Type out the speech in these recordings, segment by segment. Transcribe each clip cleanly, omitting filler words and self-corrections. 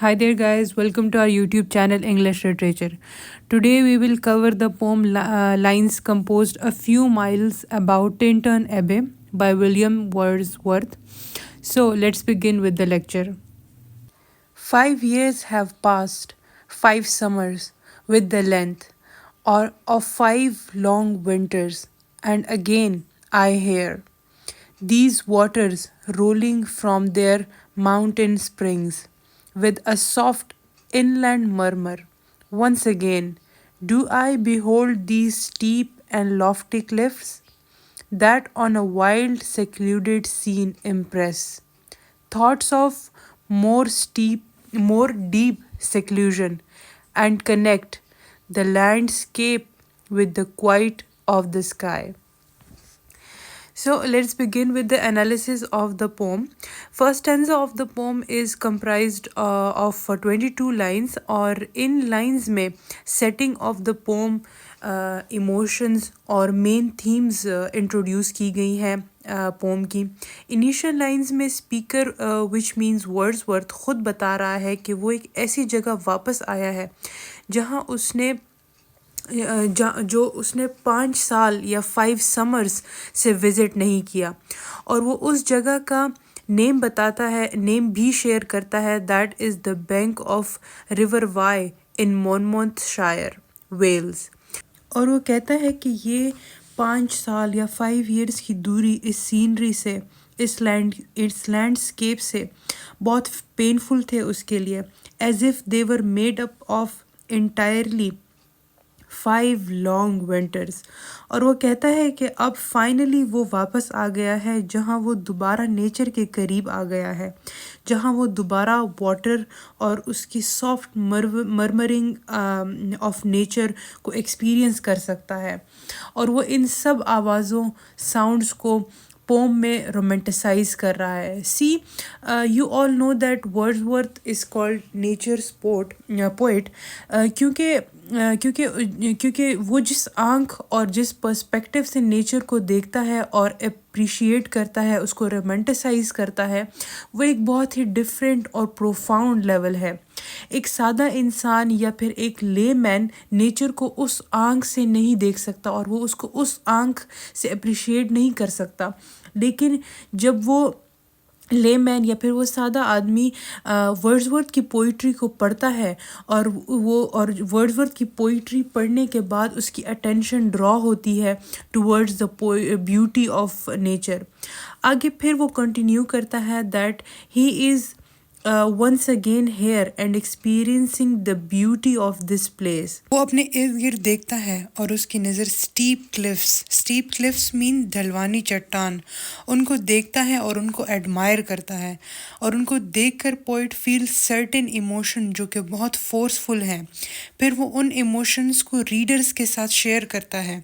Hi there, guys. Welcome to our YouTube channel English Literature. Today we will cover the poem Lines Composed a Few Miles About Tintern Abbey by William Wordsworth. So let's begin with the lecture. 5 years have passed, 5 summers, with the length or of 5 long winters, and again I hear these waters rolling from their mountain springs with a soft inland murmur. Once again, do I behold these steep and lofty cliffs that on a wild, secluded scene impress thoughts of more deep seclusion and connect the landscape with the quiet of the sky. So let's begin with the analysis of the poem. First stanza of the poem is comprised of 22 lines और इन lines में setting of the poem emotions और main themes introduce की गई हैं pome की initial lines में speaker which means Wordsworth खुद बता रहा है कि वो एक ऐसी जगह वापस आया है जहाँ उसने जो उसने 5 साल या 5 समर्स से विज़िट नहीं किया और वो उस जगह का नेम बताता है नेम भी शेयर करता है that is the bank of river Wye in Monmouthshire Wales और वो कहता है कि ये 5 साल या 5 years की दूरी इस सीनरी से इस लैंडस्केप से बहुत पेनफुल थे उसके लिए as if they were made up of entirely 5 long winters और वो कहता है कि अब फाइनली वो वापस आ गया है जहाँ वो दोबारा नेचर के करीब आ गया है जहाँ वो दोबारा वाटर और उसकी सॉफ्ट मरमरिंग ऑफ नेचर को एक्सपीरियंस कर सकता है और वो इन सब आवाज़ों साउंड्स को पोम में रोमेंटिसाइज कर रहा है see you all know that Wordsworth is called nature's poet क्योंकि वो जिस आँख और जिस पर्सपेक्टिव से नेचर को देखता है और अप्रिशिएट करता है उसको रोमेंटिसाइज करता है वो एक बहुत ही डिफरेंट और प्रोफाउंड लेवल है एक सादा इंसान या फिर एक लेमैन नेचर को उस आँख से नहीं देख सकता और वो उसको उस आँख से अप्रिशिएट नहीं कर सकता लेकिन जब वो लेमैन या फिर वो सादा आदमी वर्ड्सवर्थ की पोइट्री को पढ़ता है और वर्ड्सवर्थ की पोइट्री पढ़ने के बाद उसकी अटेंशन ड्रॉ होती है towards the beauty of nature आगे फिर वो कंटिन्यू करता है that he is once again here and experiencing the beauty of this place वो अपने इर्द गिर्द देखता है और उसकी नज़र स्टीप क्लिफ्स मीन ढलवानी चट्टान उनको देखता है और उनको एडमायर करता है और उनको देखकर पोइट फील सर्टेन इमोशन जो कि बहुत फोर्सफुल हैं फिर वो उन इमोशंस को रीडर्स के साथ शेयर करता है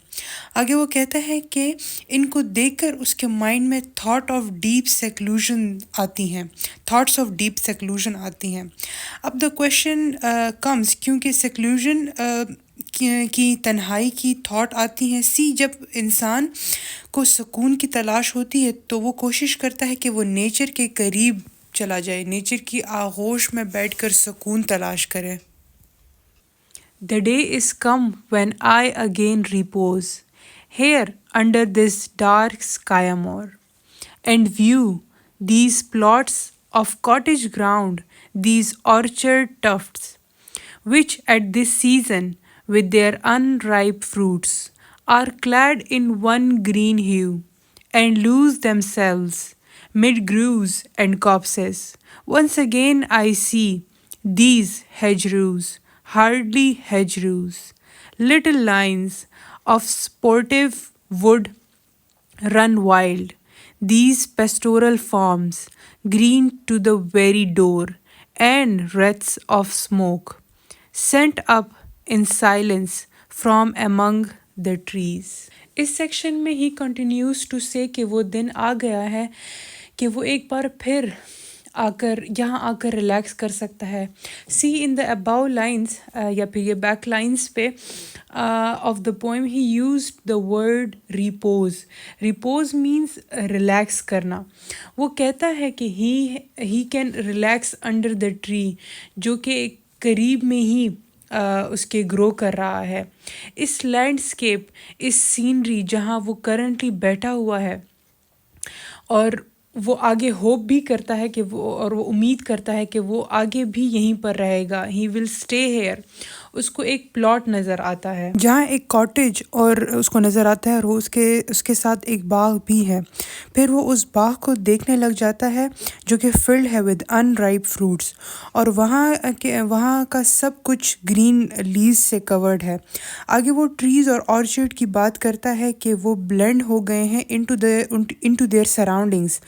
आगे वो कहता है कि इनको देखकर उसके माइंड में थॉट्स ऑफ डीप सेक्लूजन आती हैं अब द क्वेश्चन कम्स क्योंकि सेक्लूजन की तन्हाई की थॉट आती हैं जब इंसान को सुकून की तलाश होती है तो वो कोशिश करता है कि वो नेचर के करीब चला जाए नेचर की आगोश में बैठकर सुकून तलाश करे The day is come when I again repose here under this dark sycamore and view these plots of cottage ground, these orchard tufts, which at this season, with their unripe fruits, are clad in one green hue, and lose themselves mid grooves and copses. Once again I see these hedgerows, hardly hedgerows, little lines of sportive wood run wild, these pastoral forms, green to the very door, and wreaths of smoke, sent up in silence from among the trees. इस section में ही continues to से कि वो दिन आ गया है कि वो एक बार फिर आकर यहाँ आकर रिलैक्स कर सकता है. सी इन द अबाउ लाइन्स या फिर ये बैक लाइन्स पे of the poem he used the word repose. Repose means relax करना. वो कहता है कि he can relax under the tree, जो कि करीब में ही उसके ग्रो कर रहा है. इस लैंडस्केप, इस सीनरी जहाँ वो करंटली बैठा हुआ है, और वो आगे होप भी करता है कि वो उम्मीद करता है कि वो आगे भी यहीं पर रहेगा. He will stay here. उसको एक प्लॉट नज़र आता है जहाँ एक कॉटेज और उसको नज़र आता है, और वो उसके साथ एक बाग भी है. फिर वो उस बाग को देखने लग जाता है जो कि फिल्ड है विद अनराइप फ्रूट्स, और वहाँ का सब कुछ ग्रीन लीव्स से कवर्ड है. आगे वो ट्रीज़ और ऑर्चर्ड की बात करता है कि वो ब्लेंड हो गए हैं इनटू देयर सराउंडिंग्स,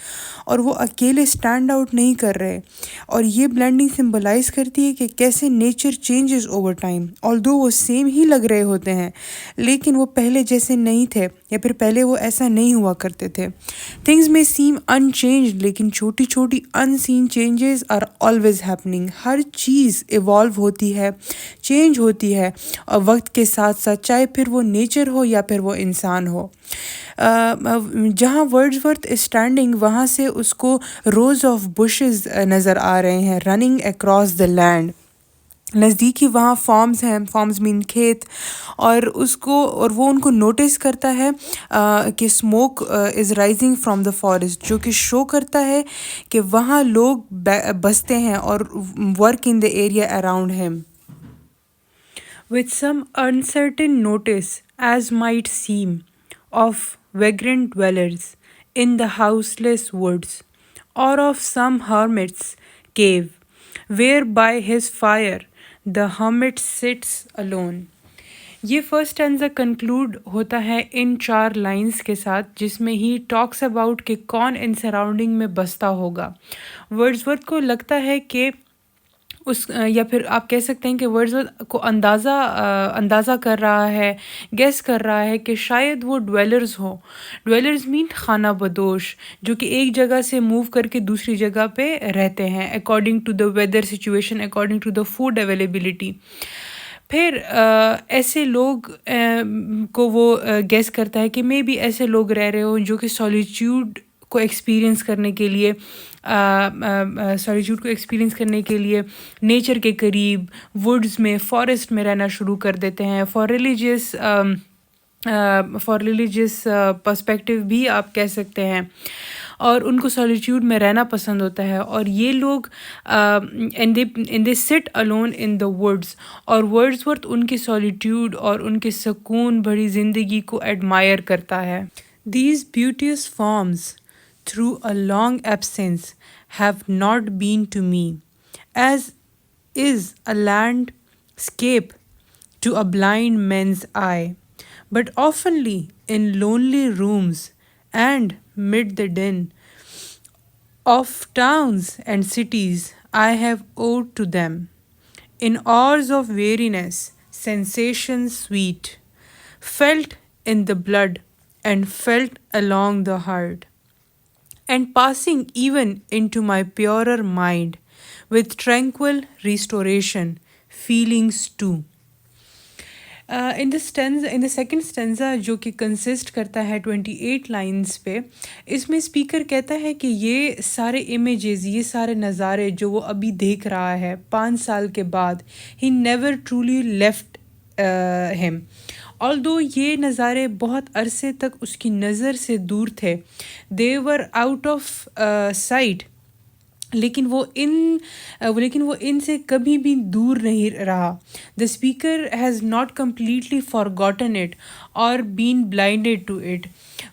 और वो अकेले स्टैंड आउट नहीं कर रहे. और ये ब्लेंडिंग सिंबलाइज करती है कि कैसे nature changes over time. Although वो सेम ही लग रहे होते हैं, लेकिन वो पहले जैसे नहीं थे, या फिर पहले वो ऐसा नहीं हुआ करते थे. थिंग्स में सीम अनचेंज्ड, लेकिन छोटी छोटी unseen changes are always happening. हर चीज़ इवॉल्व होती है, चेंज होती है, और वक्त के साथ साथ, चाहे फिर वो नेचर हो या फिर वो इंसान हो. जहाँ वर्ड्सवर्थ इज स्टैंडिंग, वहाँ से उसको रोज ऑफ बुशेस नज़र आ रहे हैं रनिंग अक्रॉस द लैंड. नज़दीक ही वहाँ फॉर्म्स हैं, फॉर्म्स मीन खेत, और वो उनको नोटिस करता है कि smoke is rising from the forest, जो कि शो करता है कि वहाँ लोग बसते हैं और work in the area around him. With some uncertain notice, as might seem, of vagrant dwellers in the houseless woods, or of some hermit's cave, where by his fire the hermit sits alone. ये first stanza conclude होता है इन 4 lines के साथ, जिसमें he talks about कि कौन in surrounding में बसता होगा. वर्ड्सवर्थ को लगता है कि या फिर आप कह सकते हैं कि वर्ड्सवर्थ को अंदाज़ा कर रहा है, गेस कर रहा है कि शायद वो ड्वेलर्स हो. ड्वेलर्स मीन खाना बदोश, जो कि एक जगह से मूव करके दूसरी जगह पे रहते हैं according to the weather situation, according to the food availability. फिर ऐसे लोग को वो गेस करता है कि मे बी ऐसे लोग रह रहे हो जो कि सॉलिट्यूड को एक्सपीरियंस करने के लिए नेचर के करीब, वुड्स में, फॉरेस्ट में रहना शुरू कर देते हैं. फॉर रिलीजियस पर्सपेक्टिव भी आप कह सकते हैं, और उनको सॉलिट्यूड में रहना पसंद होता है. और ये लोग in they sit alone in the woods, और वर्ड्सवर्थ उनकी सॉलिट्यूड और उनके सुकून भरी ज़िंदगी को एडमायर करता है. These beauteous forms, through a long absence, have not been to me, as is a landscape to a blind man's eye, but oftenly in lonely rooms and mid the din of towns and cities I have owed to them. In hours of weariness, sensations sweet, felt in the blood and felt along the heart, and passing even into my purer mind, with tranquil restoration, feelings too. In the second stanza, जो कि consist करता है 28 lines पे, इसमें speaker कहता है कि ये सारे इमेजेस, ये सारे नज़ारे जो वो अभी देख रहा है 5 साल के बाद, he never truly left him. Although ये नज़ारे बहुत अरसे तक उसकी नज़र से दूर थे, दे वर आउट ऑफ साइट, लेकिन वो इनसे कभी भी दूर नहीं रहा. The speaker has not completely forgotten it और बीन ब्लाइंडेड टू इट.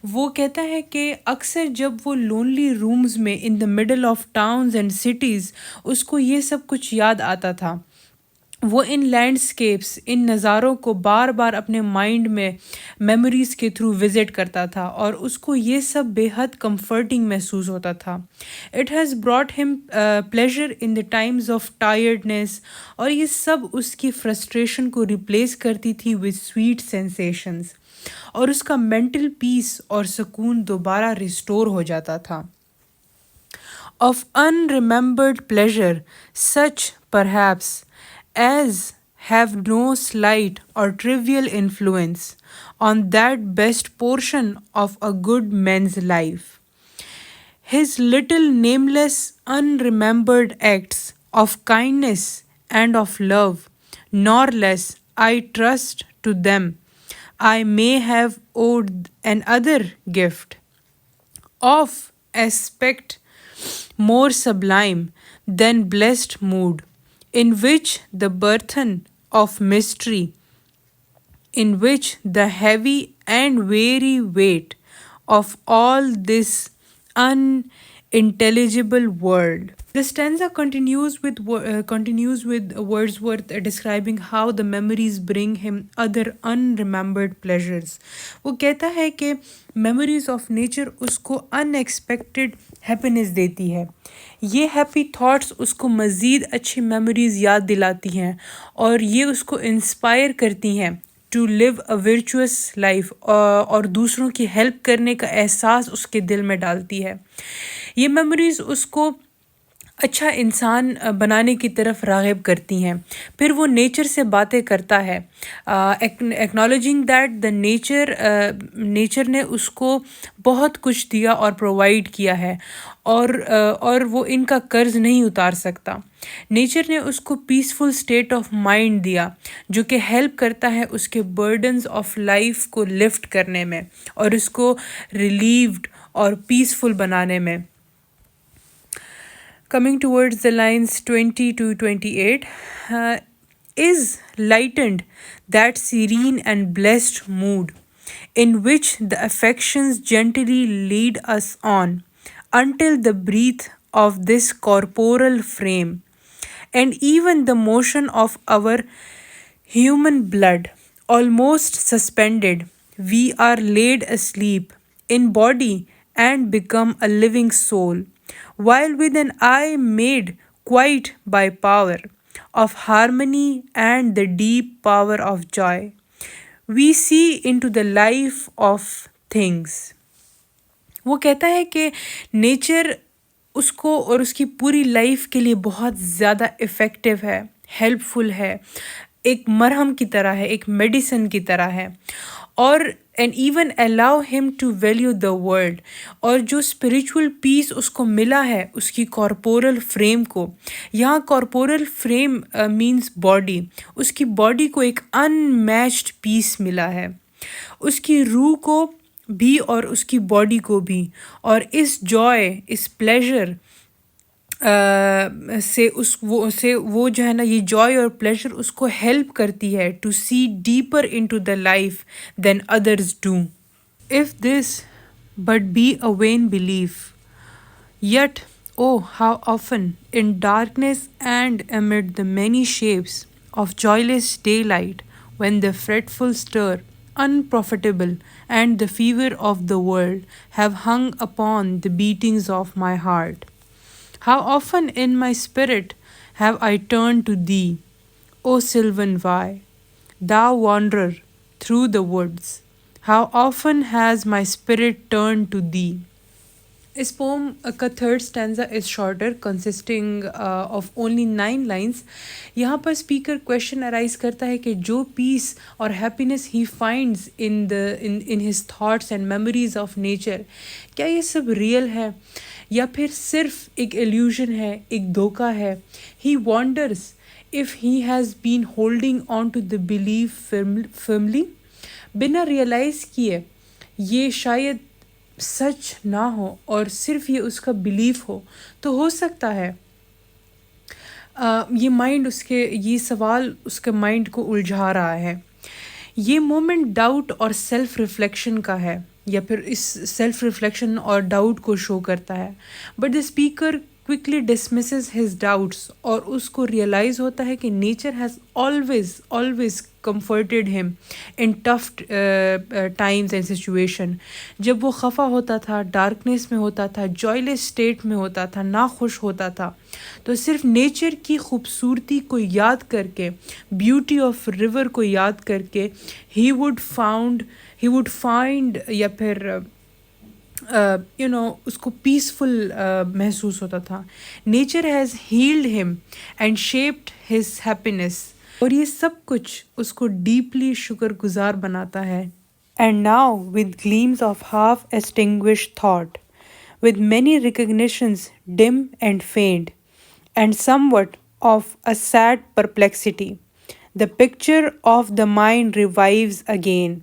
वो कहता है कि अक्सर जब वो लोनली रूम्स में in the middle of towns and cities, उसको ये सब कुछ याद आता था. वो इन लैंडस्केप्स, इन नज़ारों को बार बार अपने माइंड में मेमोरीज़ के थ्रू विज़िट करता था, और उसको ये सब बेहद कंफर्टिंग महसूस होता था. It has brought him pleasure in the times of tiredness, और ये सब उसकी फ्रस्ट्रेशन को रिप्लेस करती थी विद स्वीट सेंसेशंस, और उसका मेंटल पीस और सुकून दोबारा रिस्टोर हो जाता था. of unremembered pleasure, such perhaps as have no slight or trivial influence on that best portion of a good man's life. His little nameless, unremembered acts of kindness and of love, nor less, I trust to them, I may have owed another gift of aspect more sublime than blessed mood, in which the burthen of mystery, in which the heavy and weary weight of all this unintelligible world. The stanza continues with Wordsworth describing how the memories bring him other unremembered pleasures. वो कहता है कि memories of nature उसको unexpected happiness देती है. ये happy thoughts उसको मज़ीद अच्छी मेमोरीज याद दिलाती हैं और ये उसको इंस्पायर करती हैं to live a virtuous life और दूसरों की हेल्प करने का एहसास उसके दिल में डालती है. ये मेमोरीज उसको अच्छा इंसान बनाने की तरफ राग़िब करती हैं. फिर वो नेचर से बातें करता है, एक्नॉलेजिंग दैट द नेचर ने उसको बहुत कुछ दिया और प्रोवाइड किया है और वो इनका कर्ज नहीं उतार सकता. नेचर ने उसको पीसफुल स्टेट ऑफ माइंड दिया जो कि हेल्प करता है उसके बर्डन्स ऑफ लाइफ को लिफ्ट करने में और उसको रिलीव्ड और पीसफुल बनाने में. Coming towards the lines 20 to 28, is lightened that serene and blessed mood in which the affections gently lead us on until the breath of this corporal frame and even the motion of our human blood almost suspended, we are laid asleep in body and become a living soul, while with an eye made quiet by power of harmony and the deep power of joy, we see into the life of things. वो कहता है कि nature उसको और उसकी पूरी life के लिए बहुत ज़्यादा इफ़ेक्टिव है, हेल्पफुल है, एक मरहम की तरह है, एक मेडिसिन की तरह है और and even allow him to value the world. और जो स्पिरिचुअल पीस उसको मिला है उसकी कॉर्पोरल फ्रेम को, यहाँ कॉर्पोरल फ्रेम मीन्स बॉडी, उसकी बॉडी को एक अनमैच्ड पीस मिला है, उसकी रूह को भी और उसकी बॉडी को भी. और इस जॉय, इस प्लेजर से वो जो है ना, ये जॉय और प्लेजर उसको हेल्प करती है to see deeper into the life than others do. If this but be a vain belief, yet oh how often in darkness and amid the many shapes of joyless daylight, when the fretful stir, unprofitable, and the fever of the world have hung upon the beatings of my heart, how often in my spirit have I turned to thee, O sylvan Vai, thou wanderer through the woods. How often has my spirit turned to thee. इस pome का third stanza is shorter, consisting of only 9 lines. यहाँ पर speaker question arise करता है कि जो piece और happiness he finds in his thoughts and memories of nature, क्या ये सब रियल है या फिर सिर्फ एक इल्यूजन है, एक धोखा है. He wonders if he has been holding on to the belief firmly, बिना रियलाइज़ किए ये शायद सच ना हो और सिर्फ ये उसका बिलीफ हो सकता है ये माइंड उसके, ये सवाल उसके माइंड को उलझा रहा है. ये मोमेंट डाउट और सेल्फ रिफ्लेक्शन का है या फिर इस सेल्फ रिफ्लेक्शन और डाउट को शो करता है. But the speaker quickly dismisses his doubts और उसको रियलाइज़ होता है कि nature has always comforted him in tough times and situation. जब वो खफा होता था, डार्कनेस में होता था, जॉयलेस स्टेट में होता था, ना खुश होता था, तो सिर्फ नेचर की खूबसूरती को याद करके, ब्यूटी ऑफ रिवर को याद करके he would find या फिर उसको पीसफुल महसूस होता था. Nature has healed him and shaped his happiness. और ये सब कुछ उसको डीपली शुक्रगुजार बनाता है. And now, with gleams of half extinguished thought, with many recognitions dim and faint, and somewhat of a sad perplexity, the picture of the mind revives again,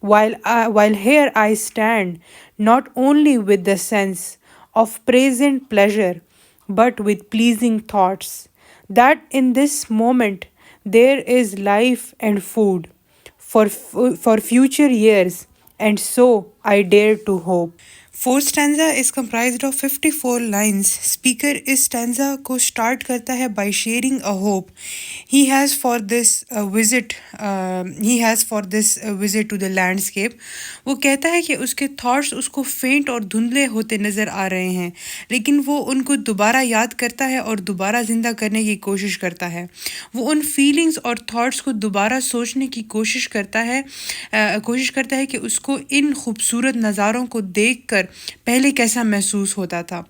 while here I stand, not only with the sense of present pleasure, but with pleasing thoughts, that in this moment there is life and food for future years, and so I dare to hope. Fourth stanza is comprised of 54 lines. Speaker इस stanza को start करता है by sharing a hope he has for this visit to the landscape. वो कहता है कि उसके thoughts उसको faint और धुंधले होते नज़र आ रहे हैं, लेकिन वो उनको दोबारा याद करता है और दोबारा ज़िंदा करने की कोशिश करता है. वो उन feelings और thoughts को दोबारा सोचने की कोशिश करता है कि उसको इन खूबसूरत नज़ारों को देखकर पहले कैसा महसूस होता था.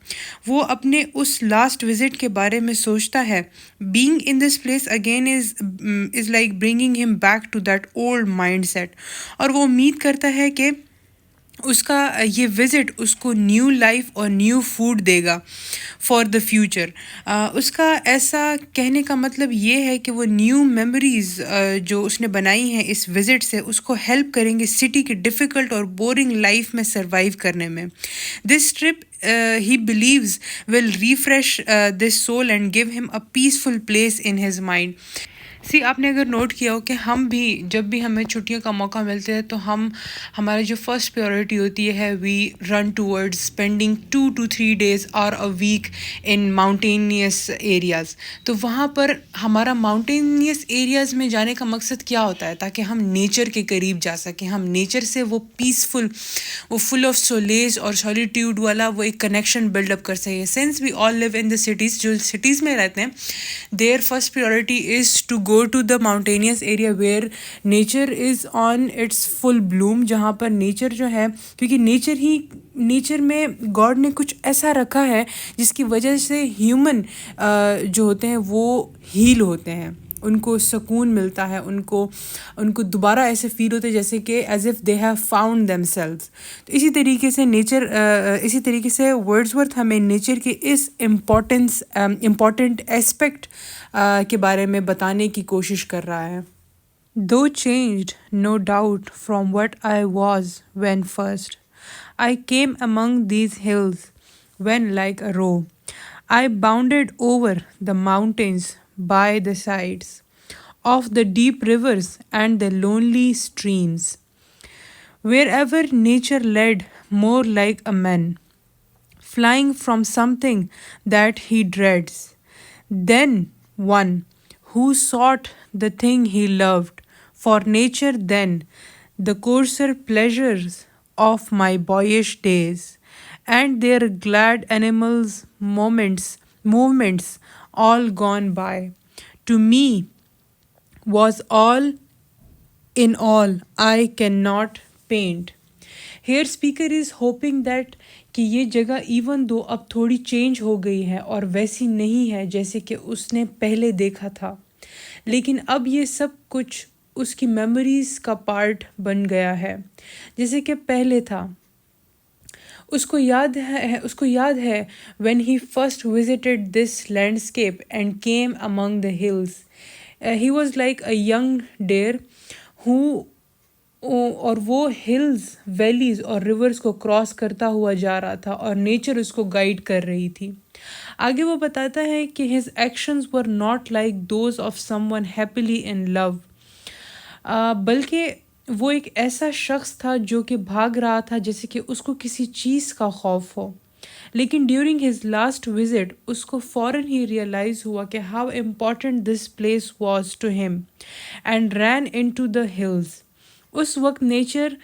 वो अपने उस लास्ट विजिट के बारे में सोचता है. Being in this place again is like bringing him back to that old mindset. और वो उम्मीद करता है कि उसका ये विज़िट उसको न्यू लाइफ और न्यू फूड देगा फॉर द फ्यूचर. उसका ऐसा कहने का मतलब ये है कि वो न्यू मेमोरीज़ जो उसने बनाई हैं इस विज़िट से उसको हेल्प करेंगे सिटी की डिफ़िकल्ट और बोरिंग लाइफ में सर्वाइव करने में. This trip he believes will refresh this soul and give him a peaceful place in his mind. सी आपने अगर नोट किया हो कि हम भी जब भी हमें छुट्टियों का मौका मिलता है तो हमारी जो फर्स्ट प्रायोरिटी होती है we run towards spending 2 to 3 days और a week in mountainous areas. तो वहाँ पर हमारा माउंटेनियस एरियाज़ में जाने का मकसद क्या होता है? ताकि हम नेचर के करीब जा सकें, हम नेचर से वो पीसफुल, वो फुल ऑफ सोलेज और सॉलिट्यूड वाला वो एक कनेक्शन बिल्डअप कर सकें. Since we all live in the cities, जो सिटीज़ में रहते हैं, their first priority is to go to the mountainous area where nature is on its full bloom. जहाँ पर नेचर जो है, क्योंकि नेचर में गॉड ने कुछ ऐसा रखा है जिसकी वजह से ह्यूमन जो होते हैं वो हील होते हैं, उनको सुकून मिलता है, उनको दोबारा ऐसे फील होते हैं जैसे कि as if they have found themselves. तो इसी तरीके से वर्ड्सवर्थ हमें नेचर के इस इम्पॉर्टेंट एस्पेक्ट के बारे में बताने की कोशिश कर रहा है. Though changed, no doubt, from what I was when first I came among these hills, when like a roe I bounded over the mountains by the sides of the deep rivers and the lonely streams, wherever nature led more like a man, flying from something that he dreads, than one who sought the thing he loved. For nature then, the coarser pleasures of my boyish days, and their glad animals' movements all gone by, to me was all in all I cannot paint. Here speaker is hoping that कि ये जगह even though अब थोड़ी change हो गई है और वैसी नहीं है जैसे कि उसने पहले देखा था, लेकिन अब ये सब कुछ उसकी मेमोरीज़ का पार्ट बन गया है जैसे कि पहले था. उसको याद है when he first visited this landscape and came among the hills. He was like a young deer who और वो हिल्स, वैलीज और रिवर्स को क्रॉस करता हुआ जा रहा था और नेचर उसको गाइड कर रही थी. आगे वो बताता है कि his actions were not like those of someone happily in love, बल्कि वो एक ऐसा शख्स था जो कि भाग रहा था जैसे कि उसको किसी चीज़ का खौफ हो. लेकिन ड्यूरिंग हिज लास्ट विजिट उसको फ़ौरन ही रियलाइज़ हुआ कि how important this place was to him and ran into the hills. उस वक्त नेचर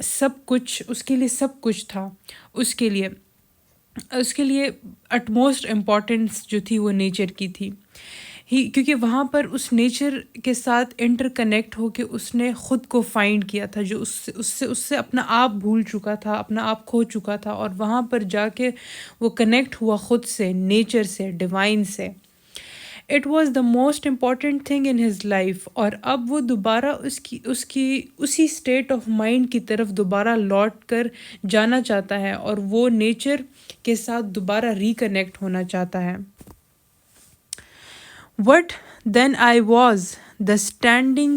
सब कुछ उसके लिए सब कुछ था. उसके लिए अटमोस्ट इम्पॉर्टेंस जो थी वो नेचर की थी. ही क्योंकि वहाँ पर उस नेचर के साथ इंटरकनेक्ट होके उसने खुद को फाइंड किया था, जो उससे उससे उससे अपना आप भूल चुका था, अपना आप खो चुका था, और वहाँ पर जाके वो कनेक्ट हुआ खुद से, नेचर से, डिवाइन से। It was the most important thing in his life. और अब वो दोबारा उसकी उसकी उसी स्टेट ऑफ माइंड की तरफ दोबारा लौट कर जाना चाहता है, और वो नेचर के साथ दोबारा रिकनेक्ट होना चाहता है। What then I was, the standing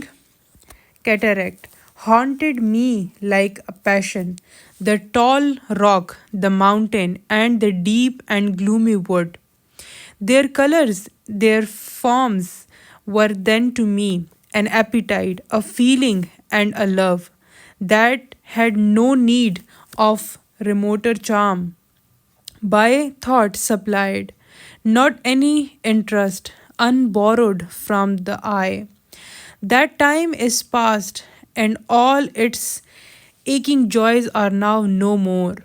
cataract, haunted me like a passion. The tall rock, the mountain, and the deep and gloomy wood. Their colors, their forms were then to me an appetite, a feeling, and a love that had no need of remoter charm by thought supplied, not any interest unborrowed from the eye. That time is past, and all its aching joys are now no more,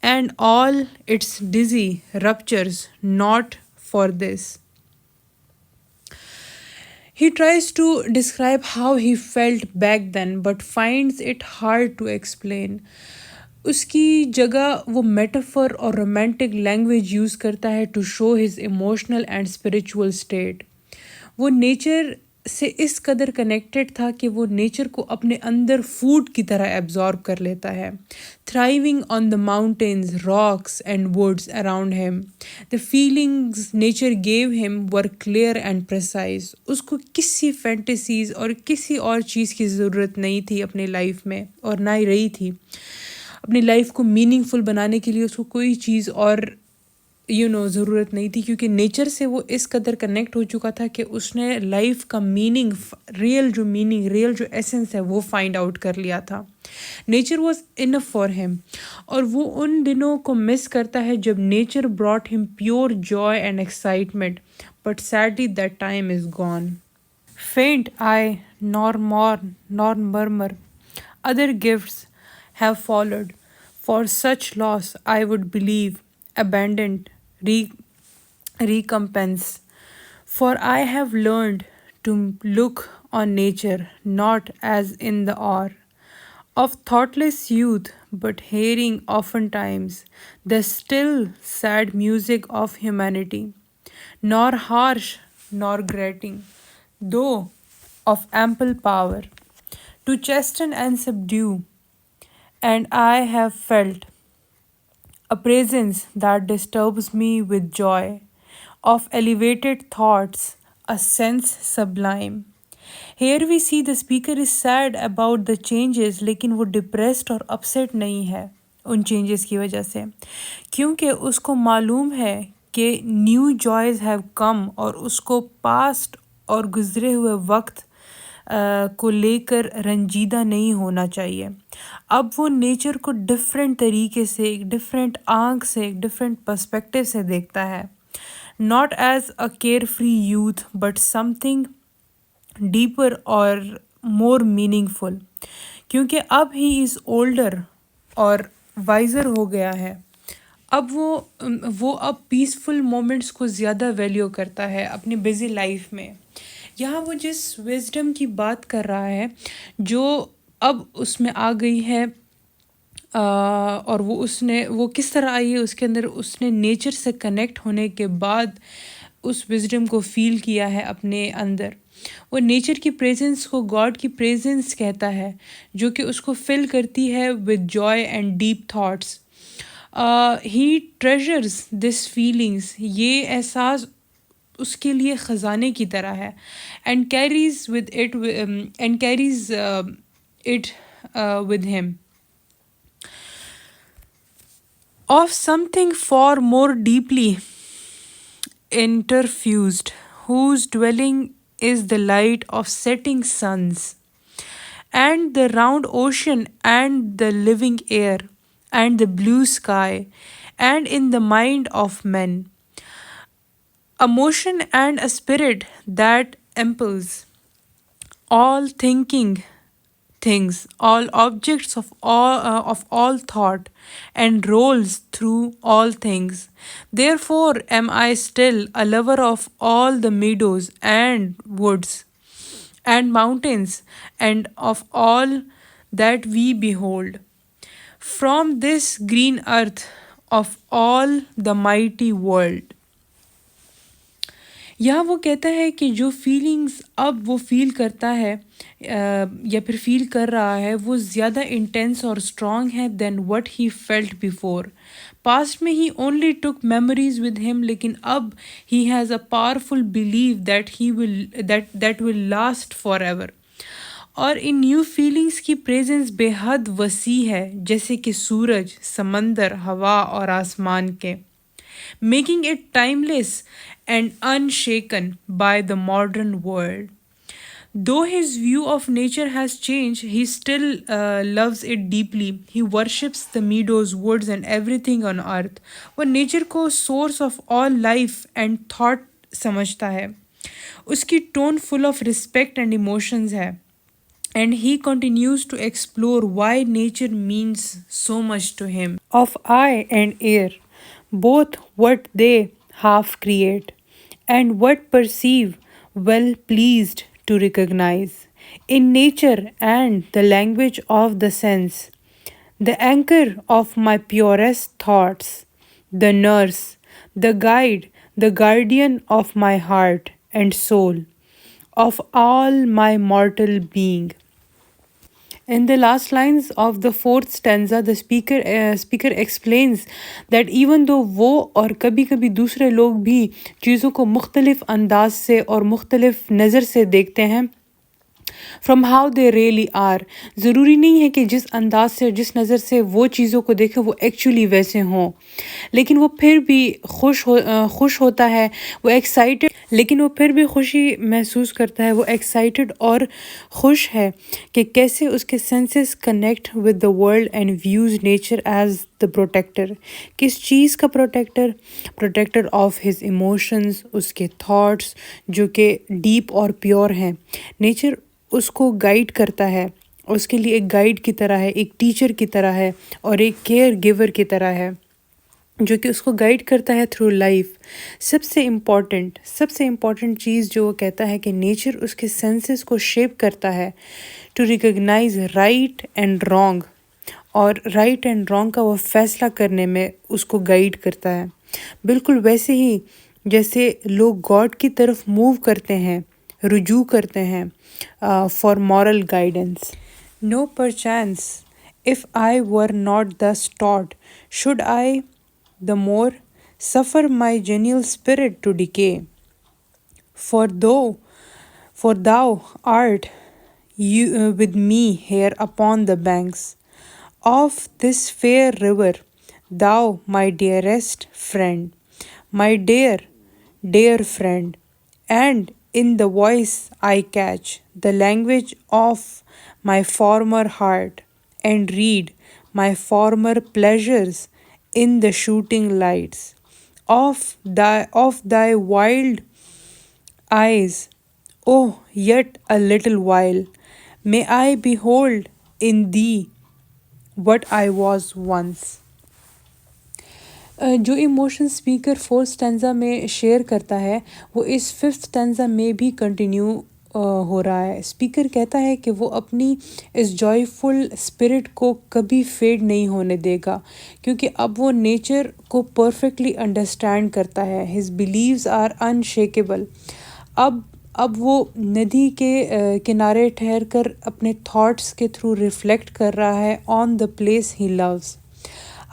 and all its dizzy ruptures not for this. He tries to describe how he felt back then but finds it hard to explain. उसकी जगह वो metaphor और romantic language use करता है to show his emotional and spiritual state. वो nature से इस कदर कनेक्टेड था कि वो नेचर को अपने अंदर फूड की तरह एब्जॉर्ब कर लेता है। Thriving on the mountains, rocks and woods around him, the feelings nature gave him were clear and precise. उसको किसी फैंटेसीज और किसी और चीज़ की ज़रूरत नहीं थी अपनी लाइफ में, और ना ही रही थी। अपनी लाइफ को मीनिंगफुल बनाने के लिए उसको कोई चीज़ और ज़रूरत नहीं थी, क्योंकि नेचर से वो इस कदर कनेक्ट हो चुका था कि उसने लाइफ का मीनिंग, रियल जो एसेंस है वो फाइंड आउट कर लिया था। Nature was enough for him, और वो उन दिनों को मिस करता है जब nature brought him pure Joy and excitement, but sadly that time is gone. Faint I, nor mourn, nor murmur. Other gifts have followed. For such loss, I would believe, abandoned recompense. For I have learned to look on nature not as in the hour of thoughtless youth, but hearing oftentimes the still sad music of humanity, nor harsh nor grating, though of ample power, to chasten and subdue. And I have felt a presence that disturbs me with joy, of elevated thoughts, a sense sublime. Here we see the speaker is sad about the changes, लेकिन वो depressed और upset नहीं है उन changes की वजह से, क्योंकि उसको मालूम है कि न्यू जॉयज़ हैव कम, और उसको पास्ट और गुज़रे हुए वक्त को लेकर रंजीदा नहीं होना चाहिए। अब वो नेचर को डिफरेंट तरीके से, एक डिफरेंट आँख से, एक डिफरेंट पर्सपेक्टिव से देखता है। Not as a carefree youth, but something deeper और मोर मीनिंगफुल, क्योंकि अब ही इज़ ओल्डर और वाइज़र हो गया है। अब वो अब पीसफुल मोमेंट्स को ज़्यादा वैल्यू करता है अपनी बिज़ी लाइफ में। यहाँ वो जिस विजडम की बात कर रहा है, जो अब उसमें आ गई है, और वो किस तरह आई है उसके अंदर, उसने नेचर से कनेक्ट होने के बाद उस विजडम को फील किया है अपने अंदर। वो नेचर की प्रेजेंस को गॉड की प्रेजेंस कहता है, जो कि उसको फिल करती है with Joy and deep thoughts. He treasures this feelings, ये एहसास उसके लिए ख़जाने की तरह है, and carries it with him of something far more deeply interfused, whose dwelling is the light of setting suns, and the round ocean, and the living air, and the blue sky, and in the mind of men, a motion and a spirit that impels all things, all objects of all thought, and rolls through all things. Therefore am I still a lover of all the meadows and woods and mountains, and of all that we behold. From this green earth of all the mighty world. यहाँ वो कहता है कि जो feelings अब वो feel करता है या फिर फील कर रहा है वो ज़्यादा इंटेंस और स्ट्रॉन्ग है then what he felt before. Past में he only took memories with him, लेकिन अब he has a powerful believe that will last forever. और इन न्यू फीलिंग्स की प्रेजेंस बेहद वसी है, जैसे कि सूरज, समंदर, हवा और आसमान के, making it timeless and unshaken by the modern world. Though his view of nature has changed, he still loves it deeply. He worships the meadows, woods, and everything on earth. वो nature को source of all life and thought समझता है। उसकी tone full of respect and emotions है। And he continues to explore why nature means so much to him. Of eye and ear, both what they half create and what perceive, well pleased to recognize in nature and the language of the sense, the anchor of my purest thoughts, the nurse, the guide, the guardian of my heart and soul, of all my mortal being. In the last lines of the fourth stanza, the speaker explains that even though वो और कभी कभी दूसरे लोग भी चीज़ों को मुख्तलिफ अंदाज से और मुख्तलिफ नज़र से देखते हैं, from how they really are, ज़रूरी नहीं है कि जिस अंदाज से जिस नज़र से वो चीज़ों को देखें वो एक्चुअली वैसे हों, लेकिन वो फिर भी खुश होता है, वो एक्साइटेड, लेकिन वो फिर भी खुशी महसूस करता है, वो एक्साइटेड और खुश है कि कैसे उसके senses connect with the world and views nature as the protector. किस चीज़ का protector? Protector of his emotions, उसके थॉट्स जो कि डीप और प्योर हैं। नेचर उसको गाइड करता है, उसके लिए एक गाइड की तरह है, एक टीचर की तरह है और एक केयर गिवर की तरह है जो कि उसको गाइड करता है थ्रू लाइफ। सबसे इम्पॉर्टेंट चीज़ जो वो कहता है कि नेचर उसके सेंसेस को शेप करता है to recognise right and wrong, और राइट एंड रॉन्ग का वो फैसला करने में उसको गाइड करता है। बिल्कुल वैसे ही जैसे लोग गॉड की तरफ मूव करते हैं, रुजू करते हैं for moral guidance. Nor perchance if I were not thus taught should I the more suffer my genial spirit to decay. For thou art with me here upon the banks of this fair river, thou my dearest friend, my dear friend, and in the voice I catch the language of my former heart and read my former pleasures in the shooting lights of thy wild eyes. Oh, yet a little while may I behold in thee what I was once. जो emotion speaker fourth stanza में share करता है वो इस fifth stanza में भी continue हो रहा है। स्पीकर कहता है कि वो अपनी इस जॉयफुल स्पिरिट को कभी फेड नहीं होने देगा, क्योंकि अब वो नेचर को परफेक्टली अंडरस्टैंड करता है। His believes are unshakeable. अब वो नदी के किनारे ठहर कर अपने थॉट्स के थ्रू रिफ्लेक्ट कर रहा है on the place he loves.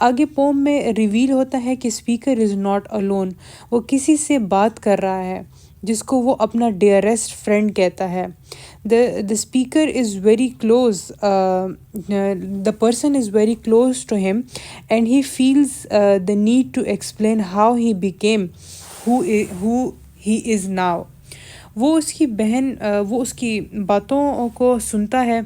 आगे पोम में रिवील होता है कि स्पीकर इज़ नॉट अलोन, वो किसी से बात कर रहा है जिसको वो अपना डियरेस्ट फ्रेंड कहता है। The speaker is very close, the person is very close to him and he feels the need to explain how he became who he is now. वो उसकी बहन वो उसकी बातों को सुनता है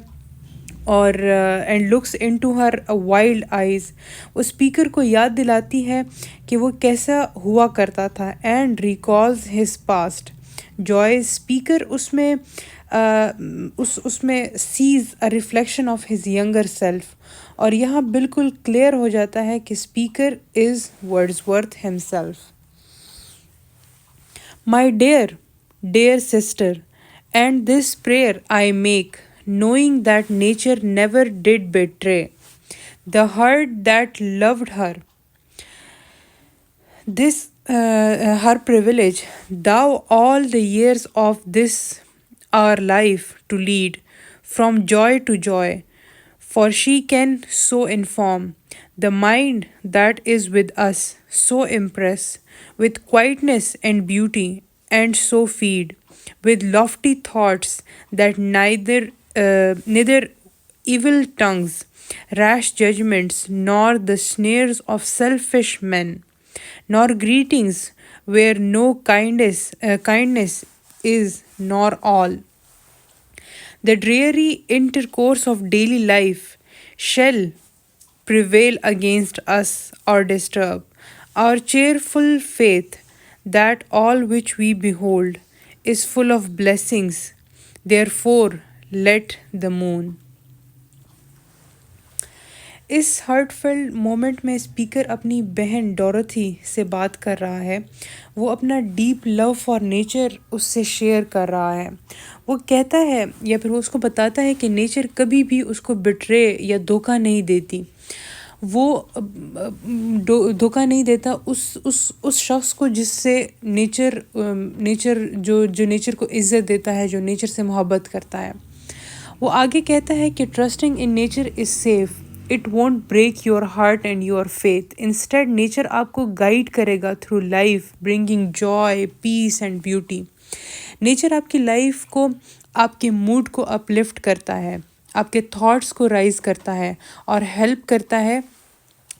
और and looks into her wild eyes. वो स्पीकर को याद दिलाती है कि वो कैसा हुआ करता था and recalls his past Joy. Speaker उसमें उसमें sees a reflection of his younger self. और यहाँ बिल्कुल क्लियर हो जाता है कि speaker is Wordsworth himself. My dear sister, and this prayer I make, knowing that nature never did betray the heart that loved her. This her privilege, thou all the years of this our life to lead, from joy to joy, for she can so inform the mind that is with us, so impress with quietness and beauty, and so feed with lofty thoughts that neither evil tongues, rash judgments, nor the snares of selfish men, nor greetings where no kindness is, nor all the dreary intercourse of daily life shall prevail against us or disturb our cheerful faith that all which we behold is full of blessings. Therefore, let the moon. इस हार्टफेल्ड moment में speaker अपनी बहन डोरथी से बात कर रहा है। वो अपना डीप लव फॉर नेचर उससे शेयर कर रहा है। वो कहता है या फिर वो उसको बताता है कि नेचर कभी भी उसको बिट्रे या धोखा नहीं देती। वो धोखा नहीं देता उस शख्स को जिससे नेचर जो नेचर को इज़्ज़त देता है, जो नेचर से मोहब्बत करता है। वो आगे कहता है कि trusting in nature is safe, it won't break your heart and your faith. Instead nature आपको गाइड करेगा through life, bringing joy, peace and beauty. Nature आपकी लाइफ को, आपके मूड को अपलिफ्ट करता है, आपके थॉट्स को राइज करता है और हेल्प करता है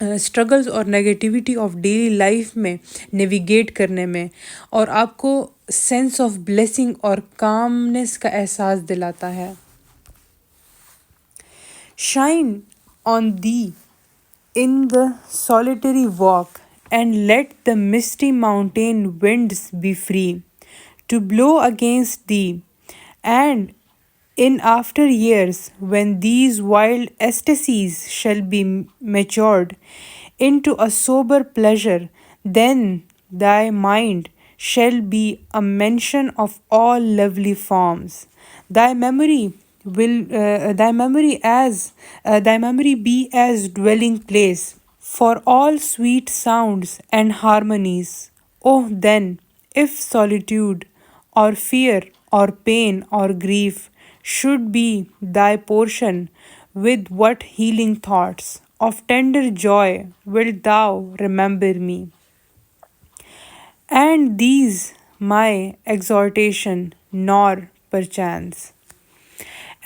स्ट्रगल्स और नेगेटिविटी ऑफ डेली लाइफ में नेविगेट करने में, और आपको सेंस ऑफ ब्लेसिंग और कामनेस का एहसास दिलाता है। Shine on thee in the solitary walk, and let the misty mountain winds be free to blow against thee. And in after years, when these wild ecstasies shall be matured into a sober pleasure, then thy mind shall be a mention of all lovely forms. Thy memory thy memory be as dwelling place for all sweet sounds and harmonies. Oh, then, if solitude or fear or pain or grief should be thy portion, with what healing thoughts of tender joy wilt thou remember me? And these my exhortation, nor perchance.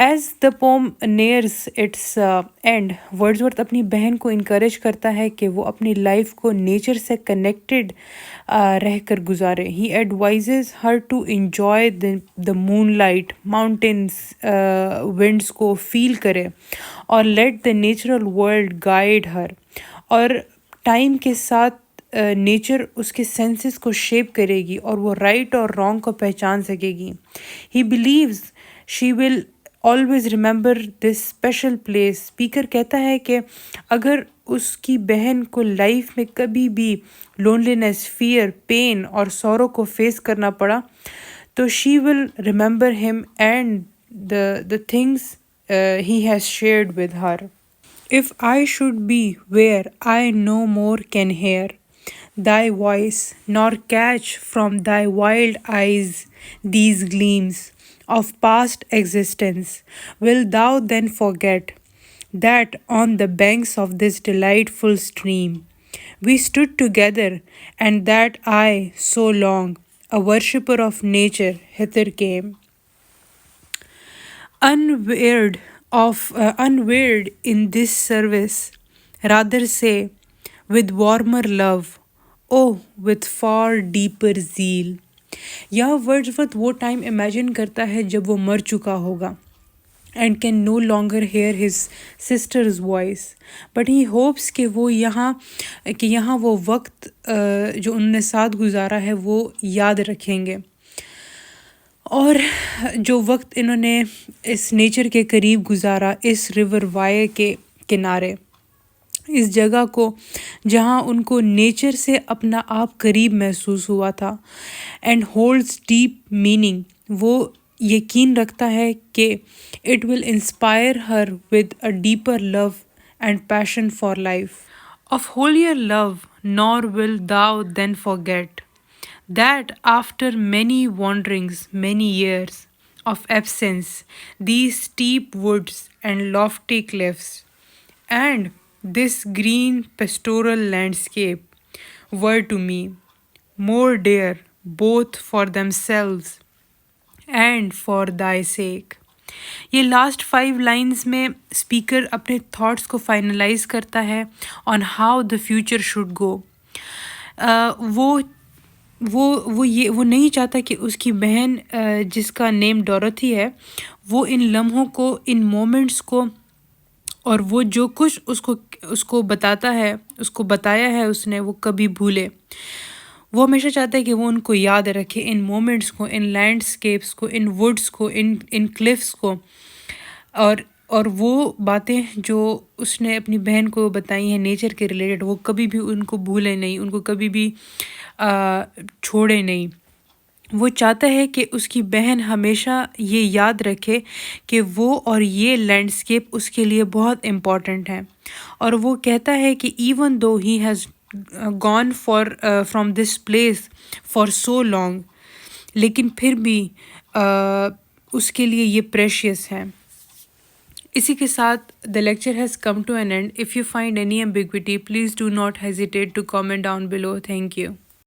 As the poem nears its end, Wordsworth अपनी बहन को encourage करता है कि वो अपनी life को nature से कनेक्टेड रहकर गुजारे। He advises her to enjoy the moonlight, mountains, winds को फील करे और let the natural world guide her. और टाइम के साथ नेचर उसके सेंसेस को शेप करेगी और वो राइट और रॉन्ग को पहचान सकेगी। He believes she will always remember this special place. Speaker कहता है कि अगर उसकी बहन को लाइफ में कभी भी लोनलीनेस, फियर, पेन और सौरों को फेस करना पड़ा तो she will remember him and the things he has shared with her. If I should be where I no more can hear thy voice, nor catch from thy wild eyes these gleams of past existence, wilt thou then forget that on the banks of this delightful stream we stood together, and that I, so long a worshipper of nature, hither came? Unwearied in this service, rather say, with warmer love, oh, with far deeper zeal. यह Wordsworth वो time imagine करता है जब वो मर चुका होगा and can no longer hear his sister's voice, but he hopes कि यहाँ वो वक्त जो उनने साथ गुजारा है वो याद रखेंगे। और जो वक्त इन्होंने इस नेचर के करीब गुजारा, इस रिवर वाई के किनारे, इस जगह को जहाँ उनको नेचर से अपना आप करीब महसूस हुआ था, एंड होल्ड्स डीप मीनिंग, वो यकीन रखता है कि it will inspire her with a deeper love and passion for life. Of holier love, nor wilt thou then forget that after many wanderings, many years of absence, these steep woods and lofty cliffs, and this green pastoral landscape were to me more dear both for themselves and for thy sake. ये last 5 lines में speaker अपने thoughts को finalise करता है on how the future should go. वो नहीं चाहता कि उसकी बहन जिसका नेम डोरोथी है, वो इन लम्हों को, इन मोमेंट्स को, और वो जो कुछ उसको बताता है, उसको बताया है उसने, वो कभी भूले. वो हमेशा चाहता है कि वो उनको याद रखे, इन मोमेंट्स को, इन लैंडस्केप्स को, इन वुड्स को, इन क्लिफ्स को, और वो बातें जो उसने अपनी बहन को बताई हैं नेचर के रिलेटेड, वो कभी भी उनको भूले नहीं, उनको कभी भी छोड़े नहीं. वो चाहता है कि उसकी बहन हमेशा ये याद रखे कि वो और ये लैंडस्केप उसके लिए बहुत इम्पॉर्टेंट है. और वो कहता है कि even though he has gone from this place for so long, लेकिन फिर भी उसके लिए ये प्रेशियस है. इसी के साथ the lecture has come to an end. If you find any ambiguity, please do not hesitate to comment down below. Thank you.